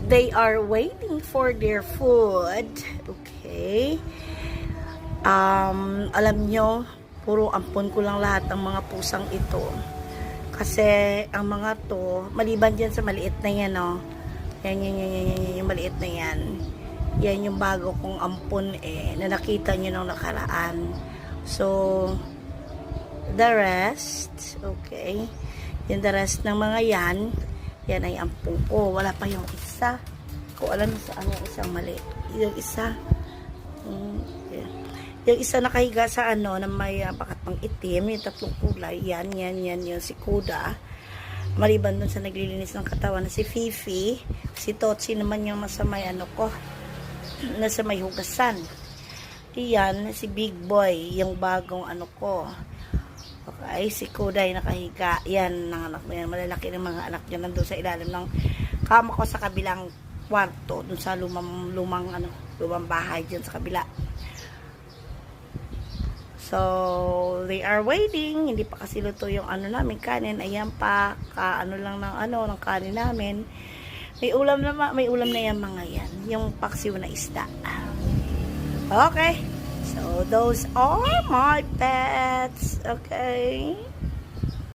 They are waiting for their food. Okay. Alam nyo, puro ampon ko lang lahat ng mga pusang ito. Kasi, ang mga to, maliban dyan sa maliit na yan, oh. Yan, yung maliit na yan. Yan yung bago kong ampon, na nakita nyo nung nakaraan. So, the rest, okay. Yung the rest ng mga yan ay ampon ko. Wala pa yung isa. Kung alam mo saan yung isang mali. Yung isa, yung isa nakahiga sa na may bakat pang itim, yung tatlong kulay, yan, yung si Kuda. Maliban dun sa naglilinis ng katawan na si Fifi, si Totsi naman yung masamay ko, nasa may hugasan. Iyan, si Big Boy, yung bagong ko. Okay, si Kuda yung nakahiga. Yan, ng anak mo yan. Malalaki ng mga anak niya nandun sa ilalim ng kama ko sa kabilang kwarto, dun sa lumang bahay dyan sa kabila. So, they are waiting. Hindi pa kasi luto yung namin kanin. Ayan pa, lang ng kanin namin. May ulam na yan mga yan. Yung paksiw na isda. Okay. So, those are my pets. Okay.